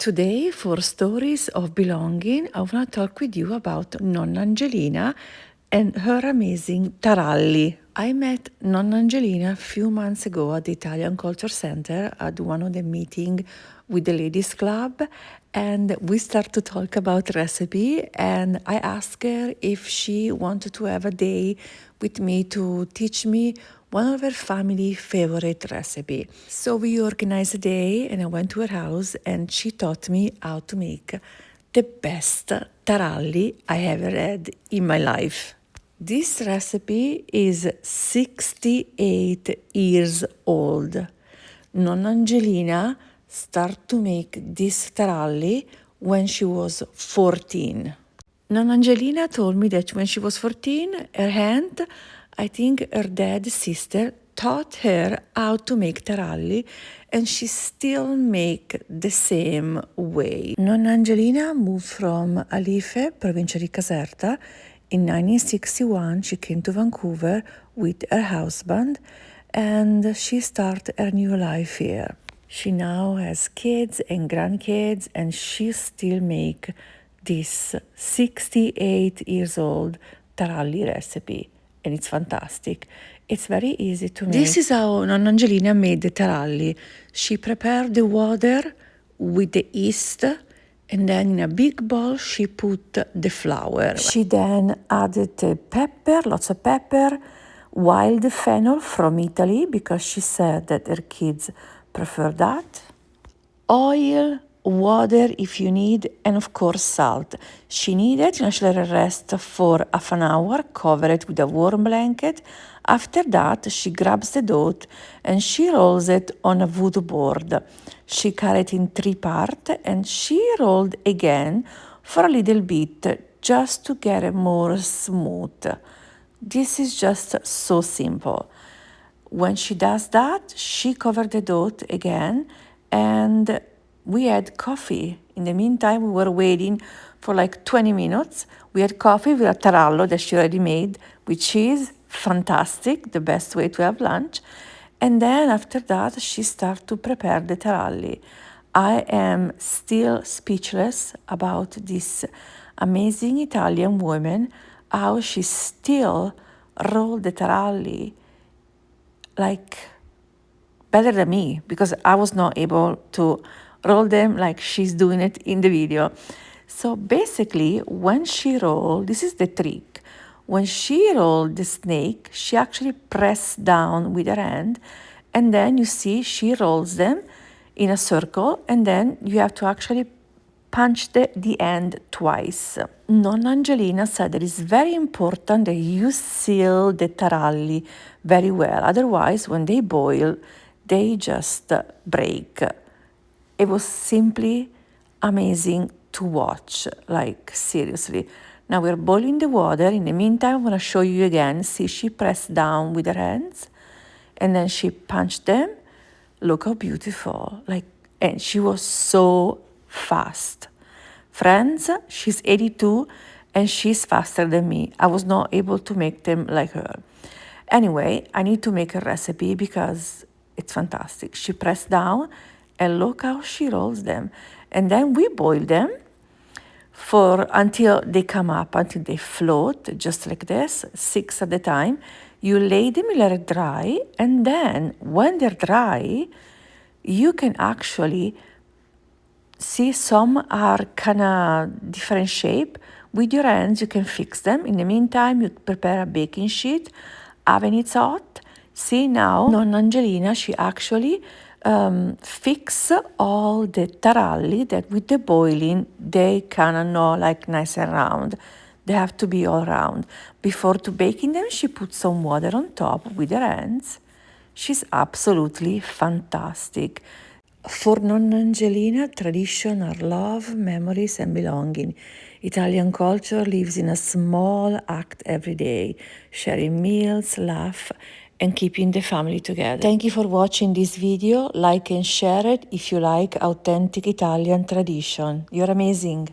Today, for Stories of Belonging, I want to talk with you about Nonna Angelina and her amazing Taralli. I met Nonna Angelina a few months ago at the Italian Culture Center at one of the meetings with the Ladies Club, and we start to talk about recipe, and I asked her if she wanted to have a day with me to teach me one of her family favorite recipe. So we organized a day and I went to her house and she taught me how to make the best taralli I ever had in my life. This recipe is 68 years old. Nonna Angelina started to make this taralli when she was 14. Nonna Angelina told me that when she was 14, her aunt, I think her dad's sister, taught her how to make taralli, and she still make the same way. Nonna Angelina moved from Alife, provincia di Caserta. In 1961, she came to Vancouver with her husband, and she started her new life here. She now has kids and grandkids, and she still make this 68 years old taralli recipe, and it's fantastic. It's very easy to make. This is how Nonna Angelina made the taralli. She prepared the water with the yeast, and then in a big bowl she put the flour. She then added the pepper, lots of pepper, wild fennel from Italy, because she said that her kids prefer that, oil, water if you need, and of course salt. She needed, she let it rest for half an hour, cover it with a warm blanket. After that, she grabs the dough and she rolls it on a wood board. She cut it in 3 parts and she rolled again for a little bit just to get it more smooth. This is just so simple. When she does that, she covered the dough again, and we had coffee. In the meantime, we were waiting for like 20 minutes. We had coffee with a tarallo that she already made with cheese. Fantastic, the best way to have lunch. And then after that, she started to prepare the taralli. I am still speechless about this amazing Italian woman, how she still rolled the taralli like better than me, because I was not able to roll them like she's doing it in the video. So basically, when she rolled, this is the trick. When she rolled the snake, she actually pressed down with her hand, and then you see she rolls them in a circle, and then you have to actually punch the end twice. Nonna Angelina said that it's very important that you seal the taralli very well. Otherwise, when they boil, they just break. It was simply amazing to watch, like seriously. Now we're boiling the water. In the meantime, I'm gonna show you again. See, she pressed down with her hands and then she punched them. Look how beautiful. And she was so fast. Friends, she's 82 and she's faster than me. I was not able to make them like her. Anyway, I need to make a recipe because it's fantastic. She pressed down and look how she rolls them. And then we boil them until they come up, until they float, just like this, 6 at a time. You lay them, you let it dry, and then when they're dry, you can actually see some are kind of different shape. With your hands, you can fix them. In the meantime, you prepare a baking sheet. Oven is hot. See now, Nonna Angelina, she actually fix all the taralli that with the boiling, they kind of not like nice and round. They have to be all round. Before to baking them, she put some water on top with her hands. She's absolutely fantastic. For Nonna Angelina, tradition are love, memories, and belonging. Italian culture lives in a small act every day, sharing meals, laugh, and keeping the family together. Thank you for watching this video. Like and share it if you like authentic Italian tradition. You're amazing.